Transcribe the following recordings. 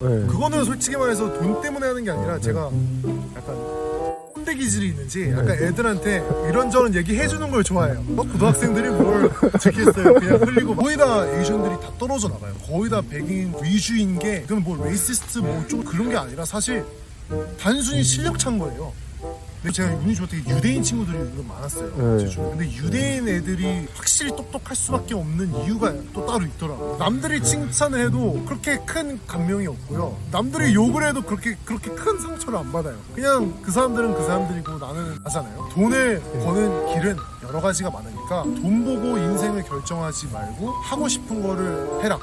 네. 그거는 솔직히 말해서 돈 때문에 하는 게 아니라 제가 약간 꼰대 기질이 있는지 약간 애들한테 이런저런 얘기해주는 걸 좋아해요. 고등학생들이 뭘 듣겠어요. 그냥 흘리고 거의 다 에이션들이 다 떨어져 나가요. 거의 다 백인 위주인 게 그건 뭐 레이시스트 뭐 좀 그런 게 아니라 사실 단순히 실력 차인 거예요. 근데 제가 운이 좋았던 게 유대인 친구들이 많았어요. 제 주변에. 근데 유대인 애들이 확실히 똑똑할 수밖에 없는 이유가 또 따로 있더라고요. 남들이 칭찬을 해도 그렇게 큰 감명이 없고요. 남들이 욕을 해도 그렇게 큰 상처를 안 받아요. 그냥 그 사람들은 그 사람들이고 나는 하잖아요. 돈을 버는 길은 여러 가지가 많으니까 돈 보고 인생을 결정하지 말고 하고 싶은 거를 해라.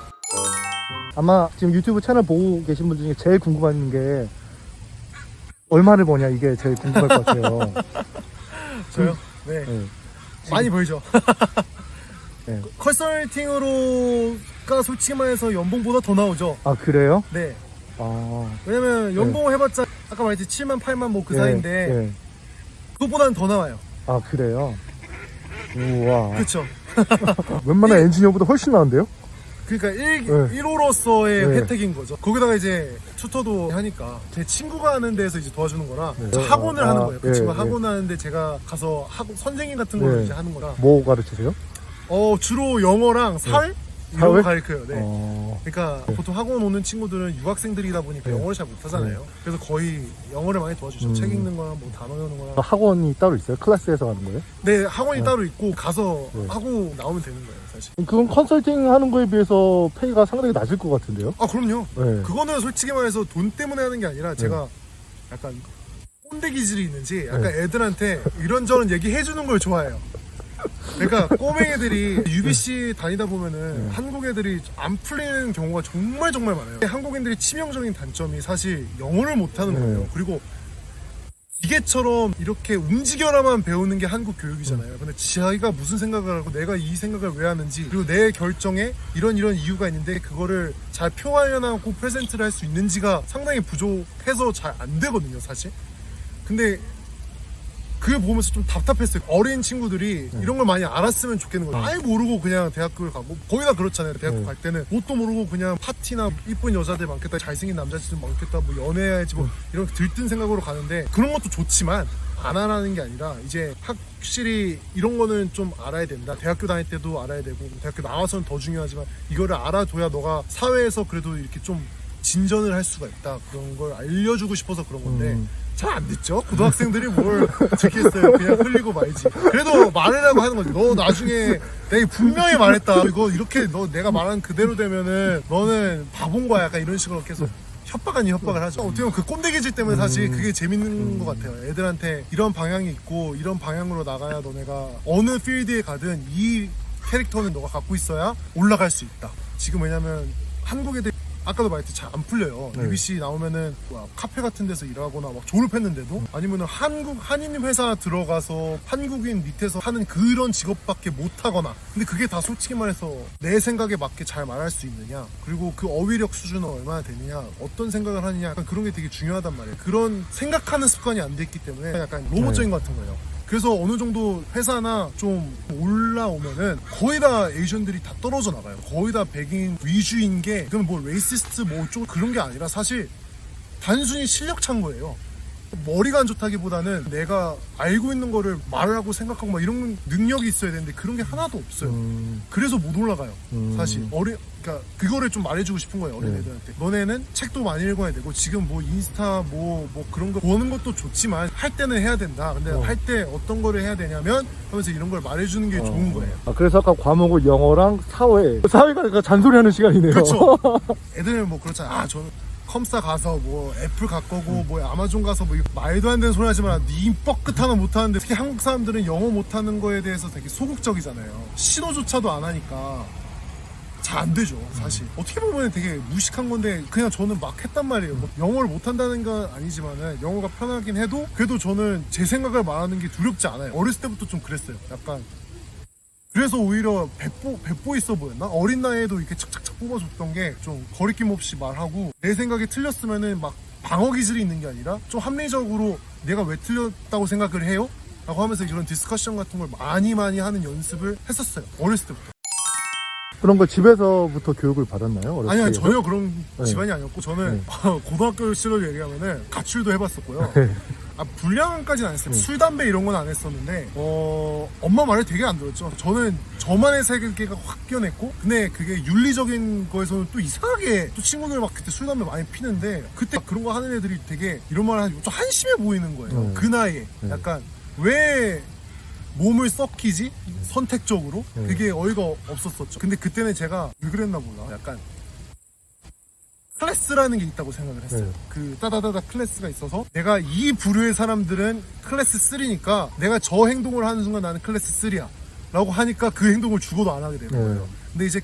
아마 지금 유튜브 채널 보고 계신 분 중에 제일 궁금한 게 얼마를 버냐 이게 제일 궁금할 것 같아요. 저요? 네. 많이 벌죠. 네. 컨설팅으로가 솔직히 말해서 연봉보다 더 나오죠. 아 그래요? 네. 아 왜냐면 연봉 해봤자 아까 말했지 7만 8만 뭐 그 사이인데 네. 그것보다는 더 나와요. 아 그래요? 우와. 그쵸. 웬만한 엔지니어보다 훨씬 나은데요? 그러니까 1호로서의 네. 혜택인 거죠. 거기다가 이제 튜터도 하니까 제 친구가 하는 데에서 이제 도와주는 거라 저 학원을 하는 거예요. 그 친구가 학원 하는데 제가 가서 선생님 같은 걸 이제 하는 거라. 뭐 가르치세요? 주로 영어랑 사회? 이런 거 가르쳐요. 네. 그러니까 보통 학원 오는 친구들은 유학생들이다 보니까 영어를 잘 못하잖아요. 그래서 거의 영어를 많이 도와주죠. 책 읽는 거나 뭐 단어 외우는 거나. 학원이 따로 있어요? 클래스에서 가는 거예요? 네, 학원이 따로 있고 가서 하고 나오면 되는 거예요, 사실. 그건 컨설팅 하는 거에 비해서 페이가 상당히 낮을 것 같은데요? 아, 그럼요. 네. 그거는 솔직히 말해서 돈 때문에 하는 게 아니라 제가 약간 꼰대 기질이 있는지 약간 애들한테 이런저런 얘기해주는 걸 좋아해요. 그러니까 꼬맹이들이 UBC 다니다 보면은 한국 애들이 안 풀리는 경우가 정말 많아요. 한국인들이 치명적인 단점이 사실 영어를 못하는 거예요. 그리고 기계처럼 이렇게 움직여라만 배우는 게 한국 교육이잖아요. 근데 자기가 무슨 생각을 하고 내가 이 생각을 왜 하는지 그리고 내 결정에 이런 이유가 있는데 그거를 잘 표현하고 프레젠트를 할 수 있는지가 상당히 부족해서 잘 안 되거든요, 사실. 근데 그게 보면서 좀 답답했어요. 어린 친구들이 이런 걸 많이 알았으면 좋겠는 거예요. 아예 모르고 그냥 대학교를 가고 거의 다 그렇잖아요. 대학교 갈 때는 뭣도 모르고 그냥 파티나 이쁜 여자들 많겠다, 잘생긴 남자들 많겠다, 뭐 연애해야지 뭐 이런 들뜬 생각으로 가는데 그런 것도 좋지만 안 하라는 게 아니라 이제 확실히 이런 거는 좀 알아야 된다. 대학교 다닐 때도 알아야 되고 대학교 나와서는 더 중요하지만 이거를 알아둬야 너가 사회에서 그래도 이렇게 좀 진전을 할 수가 있다. 그런 걸 알려주고 싶어서 그런 건데 잘 안 듣죠? 고등학생들이 뭘 듣겠어요. 그냥 흘리고 말지. 그래도 말하라고 하는 거지. 너 나중에 내가 분명히 말했다. 이거 이렇게 너 내가 말한 그대로 되면은 너는 바본 거야. 약간 이런 식으로 계속 협박 아닌 협박을 하죠. 어떻게 보면 그 꼰대 기질 때문에 사실 그게 재밌는 것 같아요. 애들한테 이런 방향이 있고 이런 방향으로 나가야 너네가 어느 필드에 가든 이 캐릭터는 너가 갖고 있어야 올라갈 수 있다. 지금 왜냐면 한국 애들 아까도 말했듯이 잘 안 풀려요. UBC 나오면은 카페 같은 데서 일하거나 막 졸업했는데도 아니면은 한인 회사 들어가서 한국인 밑에서 하는 그런 직업밖에 못 하거나. 근데 그게 다 솔직히 말해서 내 생각에 맞게 잘 말할 수 있느냐, 그리고 그 어휘력 수준은 얼마나 되느냐, 어떤 생각을 하느냐, 약간 그런 게 되게 중요하단 말이에요. 그런 생각하는 습관이 안 됐기 때문에 약간 로봇적인 것 같은 거예요. 그래서 어느 정도 회사나 좀 올라오면은 거의 다 에이션들이 다 떨어져 나가요. 거의 다 백인 위주인 게 그건 뭐 레이시스트 뭐 좀 그런 게 아니라 사실 단순히 실력 차인 거예요. 머리가 안 좋다기보다는 내가 알고 있는 거를 말을 하고 생각하고 막 이런 능력이 있어야 되는데 그런 게 하나도 없어요. 그래서 못 올라가요. 사실 그러니까 그거를 좀 말해주고 싶은 거예요, 어린 애들한테. 너네는 책도 많이 읽어야 되고 지금 뭐 인스타 뭐 그런 거 보는 것도 좋지만 할 때는 해야 된다. 근데 할 때 어떤 거를 해야 되냐면 하면서 이런 걸 말해주는 게 좋은 거예요. 아 그래서 아까 과목은 영어랑 사회가 그러니까 잔소리하는 시간이네요. 그렇죠. 애들은 뭐 그렇잖아. 저는 컴싸 가서 뭐 애플 갈 거고 뭐 아마존 가서 뭐 말도 안 되는 소리 하지 마라. 니 뻑끝 하나 못하는데 특히 한국 사람들은 영어 못하는 거에 대해서 되게 소극적이잖아요. 시도조차도 안 하니까 잘 안 되죠, 사실. 어떻게 보면 되게 무식한 건데 그냥 저는 막 했단 말이에요. 뭐 영어를 못한다는 건 아니지만은 영어가 편하긴 해도 그래도 저는 제 생각을 말하는 게 두렵지 않아요. 어렸을 때부터 좀 그랬어요. 약간 그래서 오히려 배포 있어 보였나? 어린 나이에도 이렇게 착착착 뽑아줬던 게 좀 거리낌 없이 말하고 내 생각이 틀렸으면은 막 방어 기질이 있는 게 아니라 좀 합리적으로 내가 왜 틀렸다고 생각을 해요? 라고 하면서 이런 디스커션 같은 걸 많이 하는 연습을 했었어요. 어렸을 때부터. 그런 걸 집에서부터 교육을 받았나요? 어렸을 아니요, 때에도? 전혀 그런 네. 집안이 아니었고 저는 네. 고등학교 시절 얘기하면은 가출도 해봤었고요. 네. 불량까지는 안 했어요. 술, 담배 이런 건 안 했었는데 엄마 말을 되게 안 들었죠. 저는 저만의 세계가 확 깨어냈고, 근데 그게 윤리적인 거에서는 또 이상하게 또 친구들 막 그때 술, 담배 많이 피는데 그때 그런 거 하는 애들이 되게 이런 말 하니까 좀 한심해 보이는 거예요. 그 나이에 약간 왜 몸을 썩히지? 선택적으로? 그게 어이가 없었었죠. 근데 그때는 제가 왜 그랬나 몰라. 약간 클래스라는 게 있다고 생각을 했어요. 네. 그 따다다다 클래스가 있어서 내가 이 부류의 사람들은 클래스 3니까 내가 저 행동을 하는 순간 나는 클래스 3야 라고 하니까 그 행동을 죽어도 안 하게 되는 거예요. 근데 이제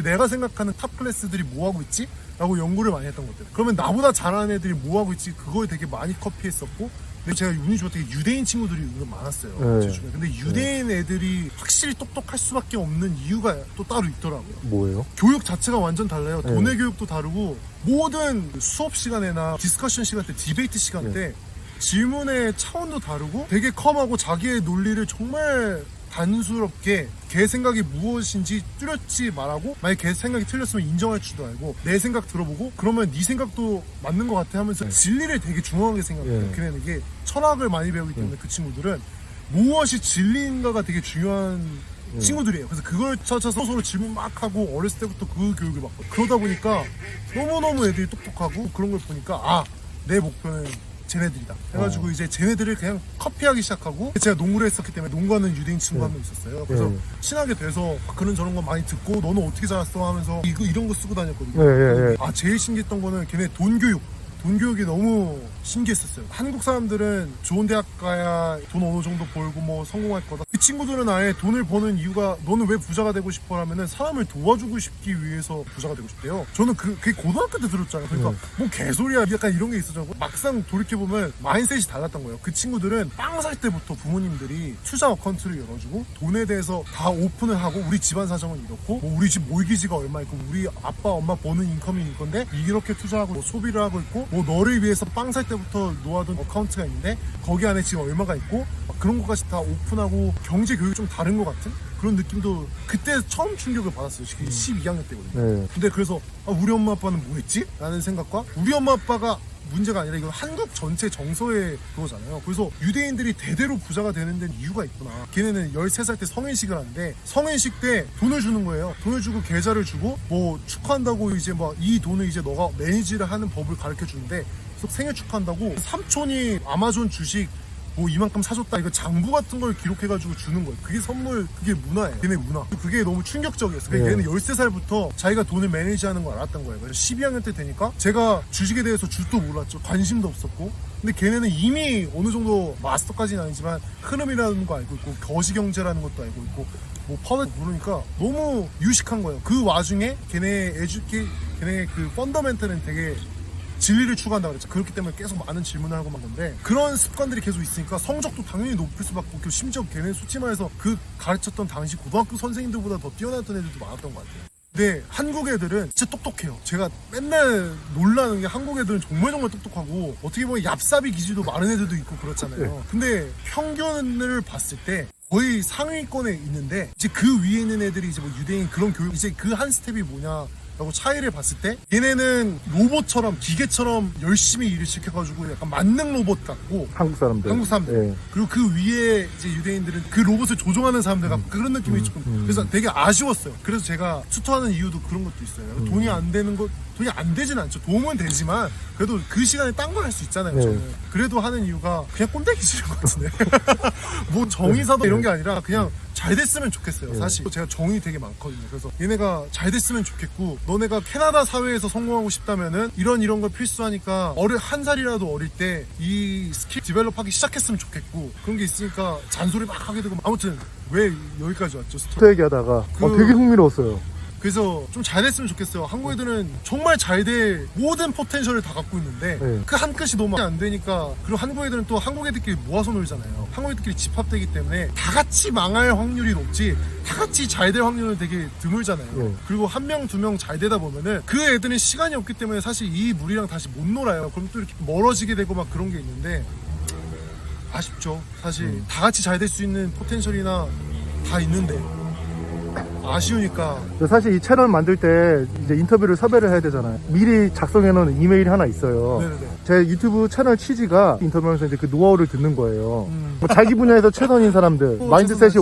내가 생각하는 탑 클래스들이 뭐 하고 있지? 라고 연구를 많이 했던 것 같아요. 그러면 나보다 잘하는 애들이 뭐 하고 있지? 그걸 되게 많이 커피했었고, 근데 제가 운이 좋았던 게 유대인 친구들이 은근 많았어요. 제 주변에. 근데 유대인 애들이 확실히 똑똑할 수밖에 없는 이유가 또 따로 있더라고요. 뭐예요? 교육 자체가 완전 달라요. 도내 교육도 다르고, 모든 수업 시간에나 디스커션 시간 때, 디베이트 시간 때 질문의 차원도 다르고 되게 컴하고 자기의 논리를 정말 단순스럽게 걔 생각이 무엇인지 뚜렷이 말하고, 만약 걔 생각이 틀렸으면 인정할 줄도 알고, 내 생각 들어보고 그러면 네 생각도 맞는 것 같아 하면서 진리를 되게 중요하게 생각해요. 걔네는 이게 철학을 많이 배우기 때문에 그 친구들은 무엇이 진리인가가 되게 중요한 친구들이에요. 그래서 그걸 찾아서 서로 질문 막 하고 어렸을 때부터 그 교육을 받고, 그러다 보니까 너무너무 애들이 똑똑하고, 그런 걸 보니까 내 목표는 쟤네들이다 해가지고 이제 쟤네들을 그냥 커피하기 시작하고, 제가 농구를 했었기 때문에 농구하는 유대인 친구 한 명 있었어요. 그래서 친하게 돼서 그런 저런 거 많이 듣고, 너는 어떻게 자랐어 하면서 이런 거 쓰고 다녔거든요. 제일 신기했던 거는 걔네 돈 교육이 너무 신기했었어요. 한국 사람들은 좋은 대학 가야 돈 어느 정도 벌고 뭐 성공할 거다. 그 친구들은 아예 돈을 버는 이유가, 너는 왜 부자가 되고 싶어 하면은 사람을 도와주고 싶기 위해서 부자가 되고 싶대요. 저는 그게 고등학교 때 들었잖아요. 그러니까 뭐 개소리야 약간 이런 게 있었죠. 막상 돌이켜보면 마인셋이 달랐던 거예요. 그 친구들은 빵 살 때부터 부모님들이 투자 어카운트를 열어주고, 돈에 대해서 다 오픈을 하고, 우리 집안 사정은 이렇고, 뭐 우리 집 모기지가 얼마 있고, 우리 아빠 엄마 버는 인컴이 이건데 이렇게 투자하고 뭐 소비를 하고 있고, 뭐 너를 위해서 빵 살 때부터 놓아둔 어카운트가 있는데 거기 안에 지금 얼마가 있고, 그런 것까지 다 오픈하고, 경제 교육이 좀 다른 것 같은 그런 느낌도 그때 처음 충격을 받았어요. 12학년 때거든요. 근데 그래서 우리 엄마 아빠는 뭐 했지? 라는 생각과, 우리 엄마 아빠가 문제가 아니라 이건 한국 전체 정서의 그거잖아요. 그래서 유대인들이 대대로 부자가 되는 데는 이유가 있구나. 걔네는 13살 때 성인식을 하는데, 성인식 때 돈을 주는 거예요. 돈을 주고 계좌를 주고, 뭐 축하한다고 이제 막 이 돈을 이제 너가 매니지를 하는 법을 가르쳐 주는데, 그래서 생일 축하한다고 삼촌이 아마존 주식 뭐 이만큼 사줬다, 이거 장부 같은 걸 기록해가지고 주는 거예요. 그게 선물, 그게 문화예요. 걔네 문화. 그게 너무 충격적이었어요. 그러니까 얘는 13살부터 자기가 돈을 매니지하는 걸 알았던 거예요. 그래서 12학년 때 되니까 제가 주식에 대해서 줄도 몰랐죠. 관심도 없었고. 근데 걔네는 이미 어느 정도 마스터까지는 아니지만 흐름이라는 거 알고 있고, 거시경제라는 것도 알고 있고, 뭐 파워 모르니까 너무 유식한 거예요. 그 와중에 걔네 그 펀더멘털은 되게 진리를 추구한다고 그랬죠. 그렇기 때문에 계속 많은 질문을 하고 만 건데, 그런 습관들이 계속 있으니까 성적도 당연히 높을 수밖에 없고, 심지어 걔네 솔직히 말해서 그 가르쳤던 당시 고등학교 선생님들보다 더 뛰어났던 애들도 많았던 것 같아요. 근데 한국 애들은 진짜 똑똑해요. 제가 맨날 놀라는 게, 한국 애들은 정말 똑똑하고, 어떻게 보면 얍삽이 기질도 많은 애들도 있고 그렇잖아요. 근데 평균을 봤을 때 거의 상위권에 있는데, 이제 그 위에 있는 애들이 이제 뭐 유대인 그런 교육, 이제 그 한 스텝이 뭐냐 라고 차이를 봤을 때, 얘네는 로봇처럼 기계처럼 열심히 일을 시켜가지고 약간 만능 로봇 같고, 한국 사람들. 그리고 그 위에 이제 유대인들은 그 로봇을 조종하는 사람들 같고, 그런 느낌이 조금 그래서 되게 아쉬웠어요. 그래서 제가 투투하는 이유도 그런 것도 있어요. 돈이 안 되진 않죠. 도움은 되지만 그래도 그 시간에 딴 걸 할 수 있잖아요. 저는 그래도 하는 이유가 그냥 꼰대기 싫은 것 같은데 뭐 정의사도 이런 게 아니라 그냥 잘 됐으면 좋겠어요. 사실 제가 정이 되게 많거든요. 그래서 얘네가 잘 됐으면 좋겠고, 너네가 캐나다 사회에서 성공하고 싶다면은 이런 걸 필수하니까 한 살이라도 어릴 때 이 스킬 디벨롭하기 시작했으면 좋겠고, 그런 게 있으니까 잔소리 막 하게 되고. 아무튼 왜 여기까지 왔죠? 스토 얘기하다가 되게 흥미로웠어요. 그래서 좀 잘 됐으면 좋겠어요. 한국 애들은 정말 잘 될 모든 포텐셜을 다 갖고 있는데 그 한 끗이 너무 안 되니까. 그리고 한국 애들은 또 한국 애들끼리 모아서 놀잖아요. 한국 애들끼리 집합되기 때문에 다 같이 망할 확률이 높지, 다 같이 잘 될 확률은 되게 드물잖아요. 그리고 한 명, 두 명 잘 되다 보면은 그 애들은 시간이 없기 때문에 사실 이 무리랑 다시 못 놀아요. 그럼 또 이렇게 멀어지게 되고 막 그런 게 있는데, 아쉽죠. 사실 다 같이 잘 될 수 있는 포텐셜이나 다 있는데 아쉬우니까. 사실 이 채널 만들 때 이제 인터뷰를 섭외를 해야 되잖아요. 미리 작성해 놓은 이메일이 하나 있어요. 네네네. 제 유튜브 채널 취지가 인터뷰하면서 이제 그 노하우를 듣는 거예요. 뭐 자기 분야에서 최선인 사람들, 마인드셋이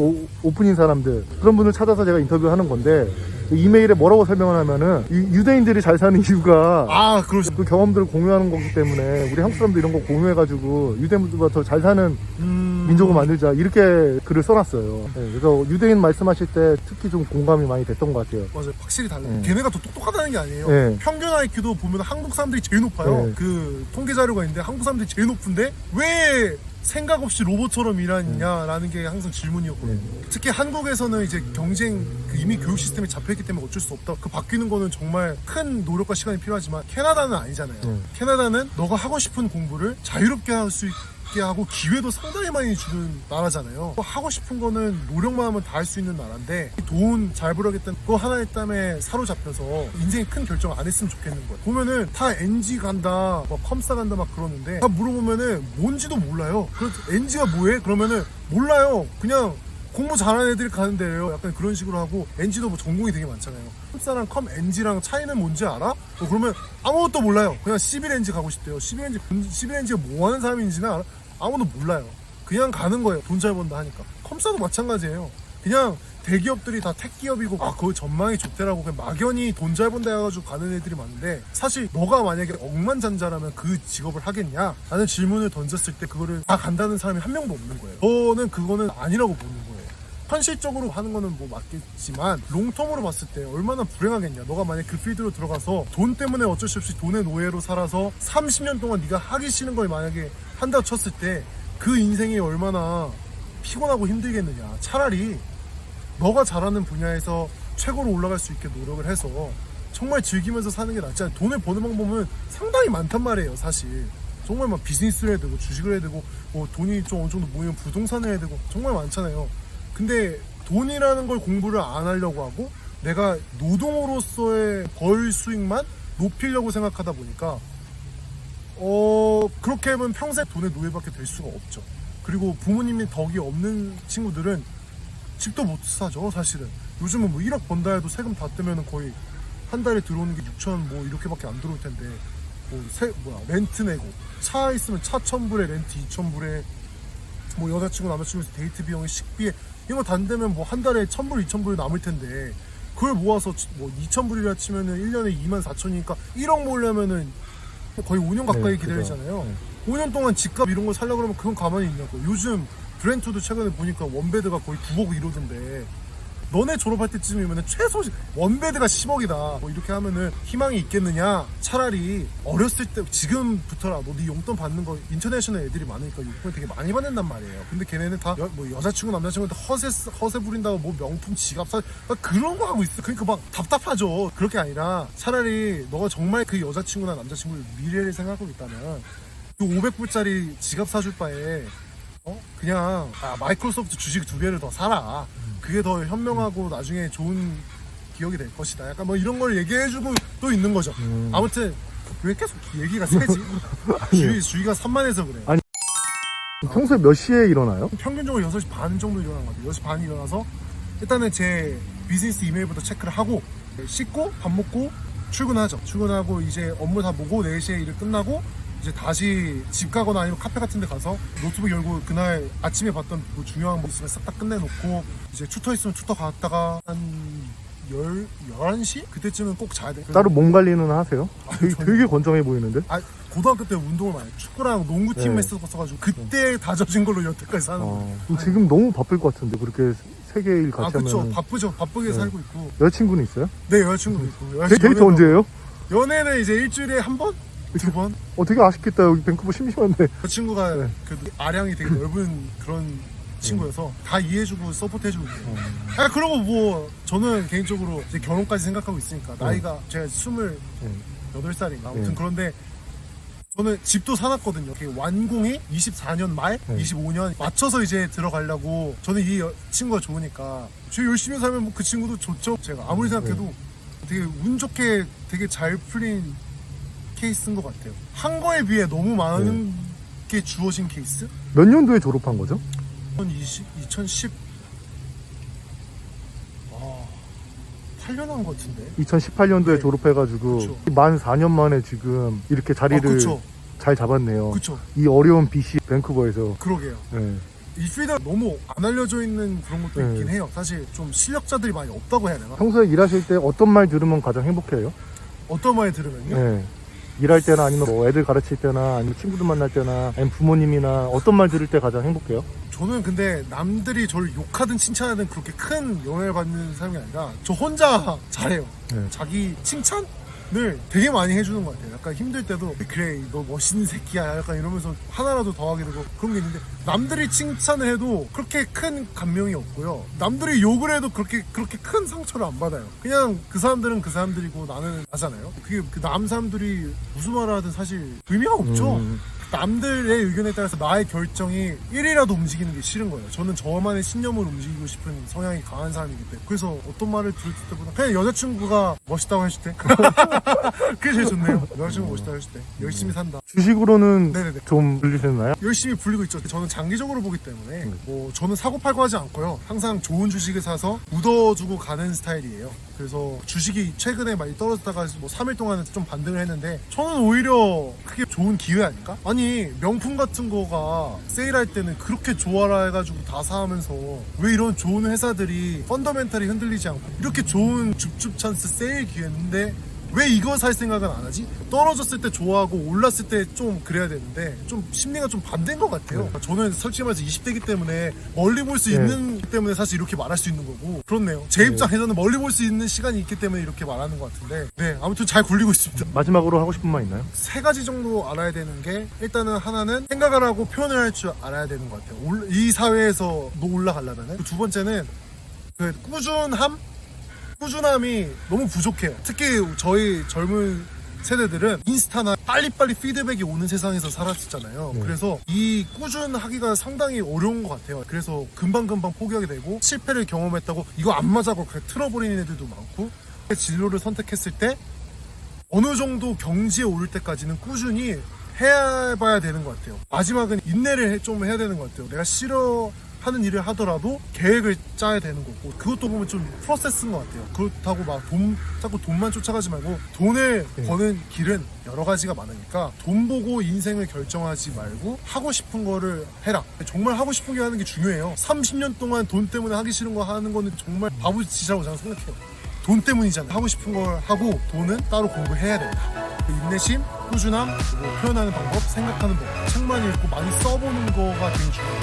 오픈인 사람들, 그런 분을 찾아서 제가 인터뷰하는 건데, 이메일에 뭐라고 설명을 하면은 유대인들이 잘 사는 이유가 그렇죠. 그 경험들을 공유하는 거기 때문에 우리 한국 사람들 이런 거 공유해가지고 유대인들보다 더 잘 사는 민족을 만들자, 이렇게 글을 써놨어요. 네, 그래서 유대인 말씀하실 때 특히 좀 공감이 많이 됐던 것 같아요. 맞아요. 확실히 달라요. 걔네가 더 똑똑하다는 게 아니에요. 네. 평균 IQ도 보면 한국 사람들이 제일 높아요. 네. 그 통계 자료가 있는데 한국 사람들이 제일 높은데 왜 생각 없이 로봇처럼 일하느냐라는 게 항상 질문이었거든요. 특히 한국에서는 이제 경쟁, 이미 교육 시스템이 잡혀있기 때문에 어쩔 수 없다. 그 바뀌는 거는 정말 큰 노력과 시간이 필요하지만 캐나다는 아니잖아요. 캐나다는 너가 하고 싶은 공부를 자유롭게 할 수 있게 하고 기회도 상당히 많이 주는 나라잖아요. 하고 싶은 거는 노력만 하면 다 할 수 있는 나라인데 돈 잘 벌어야겠다는 그거 하나의 땀에 사로잡혀서 인생에 큰 결정 안 했으면 좋겠는 거예요. 보면은 다 NG 간다, 뭐 컴싸 간다 막 그러는데 다 물어보면은 뭔지도 몰라요. 그래서 NG가 뭐해? 그러면은 몰라요. 그냥 공부 잘하는 애들이 가는 데예요. 약간 그런 식으로 하고 NG도 뭐 전공이 되게 많잖아요. 컴싸랑 컴 NG랑 차이는 뭔지 알아? 그러면 아무것도 몰라요. 그냥 11NG 가고 싶대요. 11NG가 뭐 하는 사람인지는 알아? 아무도 몰라요. 그냥 가는 거예요. 돈 잘 번다 하니까. 컴싸도 마찬가지예요. 그냥 대기업들이 다 택기업이고 그거 전망이 좋대라고 그냥 막연히 돈 잘 번다 해가지고 가는 애들이 많은데, 사실 너가 만약에 억만장자라면 그 직업을 하겠냐? 라는 질문을 던졌을 때 그거를 다 간다는 사람이 한 명도 없는 거예요. 저는 그거는 아니라고 보는 거예요. 현실적으로 하는 거는 뭐 맞겠지만 롱텀으로 봤을 때 얼마나 불행하겠냐. 너가 만약 그 필드로 들어가서 돈 때문에 어쩔 수 없이 돈의 노예로 살아서 30년 동안 네가 하기 싫은 걸 만약에 한다고 쳤을 때 그 인생이 얼마나 피곤하고 힘들겠느냐. 차라리 너가 잘하는 분야에서 최고로 올라갈 수 있게 노력을 해서 정말 즐기면서 사는 게 낫지 않아요. 돈을 버는 방법은 상당히 많단 말이에요. 사실 정말 막 비즈니스를 해야 되고 주식을 해야 되고 뭐 돈이 좀 어느 정도 모이면 부동산을 해야 되고 정말 많잖아요. 근데 돈이라는 걸 공부를 안 하려고 하고 내가 노동으로서의 벌 수익만 높이려고 생각하다 보니까 그렇게 하면 평생 돈의 노예밖에 될 수가 없죠. 그리고 부모님이 덕이 없는 친구들은 집도 못 사죠. 사실은 요즘은 뭐 1억 번다 해도 세금 다 떼면 거의 한 달에 들어오는 게 6천 뭐 이렇게밖에 안 들어올 텐데 뭐 렌트 내고 차 있으면 차 1,000불에 렌트 2,000불에 뭐 여자친구 남자친구에서 데이트 비용에 식비에 이거 다 안 되면 뭐 한 달에 1,000불 2,000불이 남을 텐데 그걸 모아서 뭐 2,000불이라 치면은 1년에 24,000이니까 1억 모으려면은 거의 5년 가까이 기다리잖아요. 5년 동안 집값 이런 거 살려고 그러면 그건 가만히 있냐고. 요즘 브랜트도 최근에 보니까 원베드가 거의 9억 이러던데 너네 졸업할 때쯤이면 최소 원베드가 10억이다 뭐 이렇게 하면은 희망이 있겠느냐. 차라리 어렸을 때 지금부터라도 네 용돈 받는 거 인터내셔널 애들이 많으니까 용돈 되게 많이 받는단 말이에요. 근데 걔네는 다 뭐 여자친구 남자친구한테 허세 부린다고 뭐 명품 지갑 사 그런 거 하고 있어. 그러니까 막 답답하죠. 그렇게 아니라 차라리 너가 정말 그 여자친구나 남자친구의 미래를 생각하고 있다면 그 500불짜리 지갑 사줄 바에 그냥 마이크로소프트 주식 2개를 더 사라. 그게 더 현명하고 나중에 좋은 기억이 될 것이다. 약간 뭐 이런 걸 얘기해주고 또 있는 거죠. 아무튼 왜 계속 얘기가 세지? 주의가 산만해서 그래요. 아니, 평소에 몇 시에 일어나요? 평균적으로 6시 반 정도 일어나는 것 같아요. 6시 반에 일어나서 일단은 제 비즈니스 이메일부터 체크를 하고 씻고 밥 먹고 출근하죠. 출근하고 이제 업무 다 보고 4시에 일 끝나고 이제 다시 집 가거나 아니면 카페 같은 데 가서 노트북 열고 그날 아침에 봤던 뭐 중요한 거 있으면 싹 다 끝내놓고 이제 투터 있으면 투터 갔다가 한 11시? 그때쯤은 꼭 자야 돼. 따로 몸 관리는 하세요? 되게 건강해 보이는데? 고등학교 때 운동을 많이 했어요. 축구랑 농구팀 했었어가지고 그때 다져진 걸로 여태까지 사는 거예요. 지금 너무 바쁠 것 같은데 그렇게 세계 일 같이 그쵸. 하면. 바쁘죠. 바쁘게 살고 있고. 여자친구는 있어요? 네, 여자친구도 있고. 데이트 언제예요? 연애는 이제 일주일에 한 번? 2번? 되게 아쉽겠다. 여기 밴쿠버 심심한데. 그 친구가 그 아량이 되게 넓은 그런 친구여서 다 이해해주고 서포트해주고 있어요. 그러고 뭐 저는 개인적으로 이제 결혼까지 생각하고 있으니까 나이가 제가 28살인가 아무튼 그런데 저는 집도 사놨거든요. 완공이 24년 말, 25년 맞춰서 이제 들어가려고. 저는 이 친구가 좋으니까 저 열심히 살면 뭐 그 친구도 좋죠. 제가 아무리 생각해도 되게 운 좋게 되게 잘 풀린 케이스인 것 같아요. 한 거에 비해 너무 많은 게 주어진 케이스? 몇 년도에 졸업한 거죠? 2010 8년 한 것 같은데. 2018년도에 네. 졸업해가지고 그쵸. 만 4년 만에 지금 이렇게 자리를 그쵸. 잘 잡았네요. 그쵸. 이 어려운 BC 밴쿠버에서. 그러게요. 네. 이 필드가 너무 안 알려져 있는 그런 것도 네. 있긴 해요. 사실 좀 실력자들이 많이 없다고 해야 되나? 평소에 일하실 때 어떤 말 들으면 가장 행복해요? 어떤 말 들으면요? 네. 일할 때나 아니면 뭐 애들 가르칠 때나 아니면 친구들 만날 때나 아니면 부모님이나 어떤 말 들을 때 가장 행복해요? 저는 근데 남들이 저를 욕하든 칭찬하든 그렇게 큰 영향을 받는 사람이 아니라 저 혼자 잘해요. 네. 자기 칭찬을 되게 많이 해주는 것 같아요. 약간 힘들 때도 그래 너 멋있는 새끼야 약간 이러면서 하나라도 더 하게 되고 그런 게 있는데 남들이 칭찬을 해도 그렇게 큰 감명이 없고요. 남들이 욕을 해도 그렇게 큰 상처를 안 받아요. 그냥 그 사람들은 그 사람들이고 나는 나잖아요. 그게 그 남 사람들이 무슨 말을 하든 사실 의미가 없죠. 남들의 의견에 따라서 나의 결정이 1이라도 움직이는 게 싫은 거예요. 저는 저만의 신념을 움직이고 싶은 성향이 강한 사람이기 때문에. 그래서 어떤 말을 들을 때보다 그냥 여자친구가 멋있다고 해줄 때 그게 제일 좋네요. 여자친구 멋있다고 해줄 때 열심히 산다. 주식으로는 네네네. 좀 불리셨나요? 열심히 불리고 있죠. 저는 장기적으로 보기 때문에 뭐 저는 사고팔고 하지 않고요. 항상 좋은 주식을 사서 묻어주고 가는 스타일이에요. 그래서 주식이 최근에 많이 떨어졌다가 뭐 3일 동안 좀 반등을 했는데 저는 오히려 그게 좋은 기회 아닐까? 아니 명품 같은 거가 세일할 때는 그렇게 좋아라 해가지고 다 사면서 왜 이런 좋은 회사들이 펀더멘탈이 흔들리지 않고 이렇게 좋은 줍줍 찬스 세일 기회인데 왜 이거 살 생각은 안 하지? 떨어졌을 때 좋아하고 올랐을 때 좀 그래야 되는데 좀 심리가 좀 반대인 것 같아요. 저는 솔직히 말해서 20대이기 때문에 멀리 볼 수 있는 때문에 사실 이렇게 말할 수 있는 거고 그렇네요. 제 입장에서는 멀리 볼 수 있는 시간이 있기 때문에 이렇게 말하는 것 같은데 네 아무튼 잘 굴리고 있습니다. 마지막으로 하고 싶은 말 있나요? 3가지 정도 알아야 되는 게 일단은 하나는 생각을 하고 표현을 할 줄 알아야 되는 것 같아요. 이 사회에서 올라가려면은 두 번째는 그 꾸준함이 너무 부족해요. 특히 저희 젊은 세대들은 인스타나 빨리빨리 피드백이 오는 세상에서 살았었잖아요. 그래서 이 꾸준하기가 상당히 어려운 것 같아요. 그래서 금방금방 포기하게 되고 실패를 경험했다고 이거 안 맞아고 그냥 틀어버리는 애들도 많고 진로를 선택했을 때 어느 정도 경지에 오를 때까지는 꾸준히 해봐야 되는 것 같아요. 마지막은 인내를 좀 해야 되는 것 같아요. 내가 싫어하는 일을 하더라도 계획을 짜야 되는 거고 그것도 보면 좀 프로세스인 것 같아요. 그렇다고 막 자꾸 돈만 쫓아가지 말고 돈을 버는 길은 여러 가지가 많으니까 돈 보고 인생을 결정하지 말고 하고 싶은 거를 해라. 정말 하고 싶은 게 하는 게 중요해요. 30년 동안 돈 때문에 하기 싫은 거 하는 거는 정말 바보짓이라고 저는 생각해요. 돈 때문이잖아요. 하고 싶은 걸 하고 돈은 따로 공부해야 된다. 인내심, 꾸준함, 그리고 표현하는 방법, 생각하는 법 책만 읽고 많이 써보는 거가 되게 중요해요.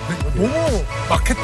네, 너무 막했다.